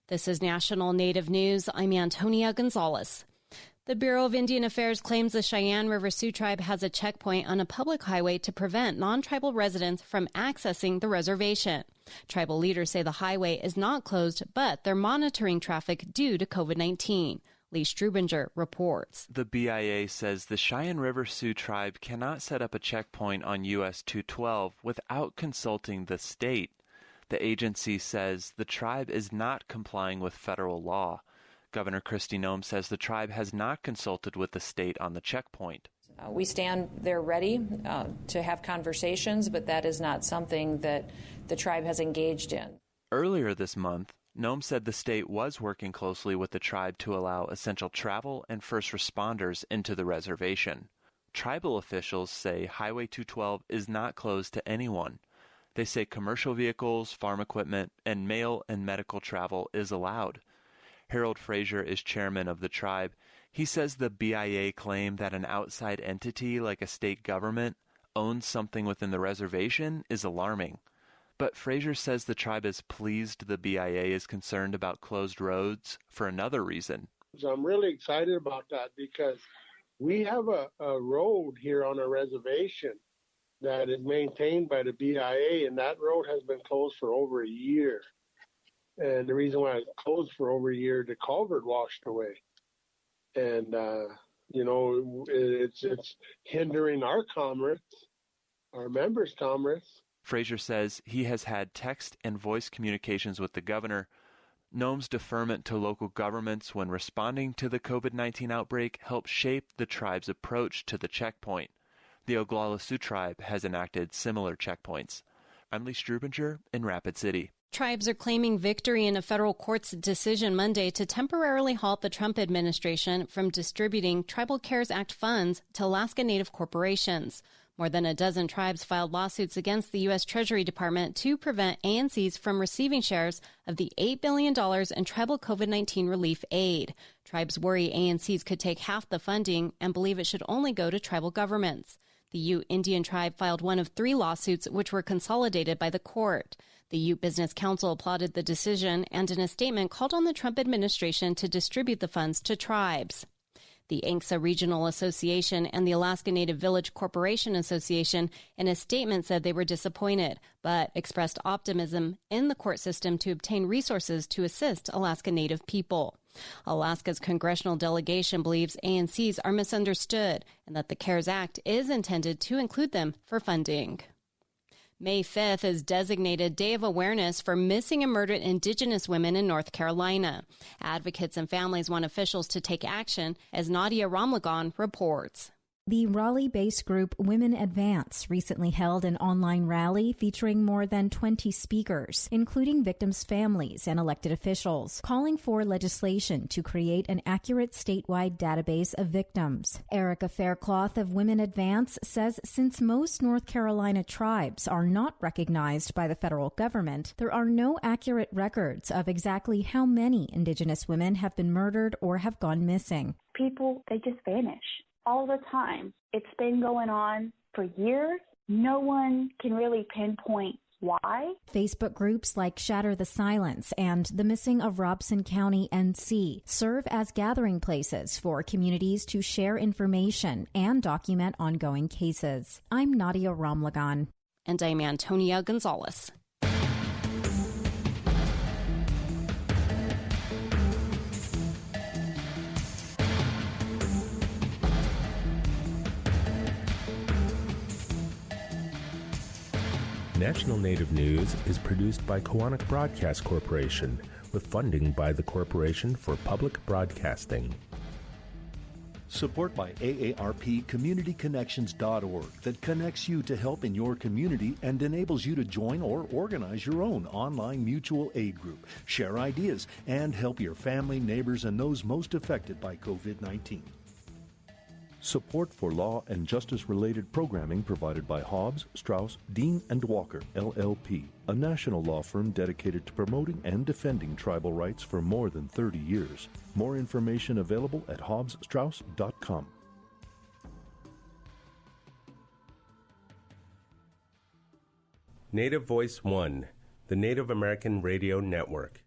This is National Native News. I'm Antonia Gonzalez. The Bureau of Indian Affairs claims the Cheyenne River Sioux Tribe has a checkpoint on a public highway to prevent non-tribal residents from accessing the reservation. Tribal leaders say the highway is not closed, but they're monitoring traffic due to COVID-19. Lee Strubinger reports. The BIA says the Cheyenne River Sioux Tribe cannot set up a checkpoint on US 212 without consulting the state. The agency says the tribe is not complying with federal law. Governor Kristi Noem says the tribe has not consulted with the state on the checkpoint. We stand there ready to have conversations, but that is not something that the tribe has engaged in. Earlier this month, Noem said the state was working closely with the tribe to allow essential travel and first responders into the reservation. Tribal officials say Highway 212 is not closed to anyone. They say commercial vehicles, farm equipment, and mail and medical travel is allowed. Harold Frazier is chairman of the tribe. He says the BIA claim that an outside entity like a state government owns something within the reservation is alarming. But Frazier says the tribe is pleased the BIA is concerned about closed roads for another reason. So I'm really excited about that because we have a road here on a reservation that is maintained by the BIA, and that road has been closed for over a year. And the reason why it's closed for over a year, the culvert washed away. And, it's hindering our commerce, our members' commerce. Frazier says he has had text and voice communications with the governor. Noem's deferment to local governments when responding to the COVID-19 outbreak helped shape the tribe's approach to the checkpoint. The Oglala Sioux Tribe has enacted similar checkpoints. I'm Lee Strubinger in Rapid City. Tribes are claiming victory in a federal court's decision Monday to temporarily halt the Trump administration from distributing Tribal Cares Act funds to Alaska Native corporations. More than a dozen tribes filed lawsuits against the U.S. Treasury Department to prevent ANCs from receiving shares of the $8 billion in tribal COVID-19 relief aid. Tribes worry ANCs could take half the funding and believe it should only go to tribal governments. The Ute Indian tribe filed one of 3 lawsuits which were consolidated by the court. The Ute Business Council applauded the decision and in a statement called on the Trump administration to distribute the funds to tribes. The ANCSA Regional Association and the Alaska Native Village Corporation Association in a statement said they were disappointed, but expressed optimism in the court system to obtain resources to assist Alaska Native people. Alaska's congressional delegation believes ANCs are misunderstood and that the CARES Act is intended to include them for funding. May 5th is designated Day of Awareness for Missing and Murdered Indigenous Women in North Carolina. Advocates and families want officials to take action, as Nadia Ramlagan reports. The Raleigh-based group Women Advance recently held an online rally featuring more than 20 speakers, including victims' families and elected officials, calling for legislation to create an accurate statewide database of victims. Erica Faircloth of Women Advance says since most North Carolina tribes are not recognized by the federal government, there are no accurate records of exactly how many Indigenous women have been murdered or have gone missing. People, they just vanish. All the time. It's been going on for years. No one can really pinpoint why. Facebook groups like Shatter the Silence and The Missing of Robson County, NC serve as gathering places for communities to share information and document ongoing cases. I'm Nadia Ramlagan. And I'm Antonia Gonzalez. National Native News is produced by Koahnic Broadcast Corporation with funding by the Corporation for Public Broadcasting. Support by AARP CommunityConnections.org that connects you to help in your community and enables you to join or organize your own online mutual aid group, share ideas, and help your family, neighbors, and those most affected by COVID-19. Support for law and justice-related programming provided by Hobbs, Strauss, Dean & Walker, LLP, a national law firm dedicated to promoting and defending tribal rights for more than 30 years. More information available at hobbsstrauss.com. Native Voice One, the Native American Radio Network.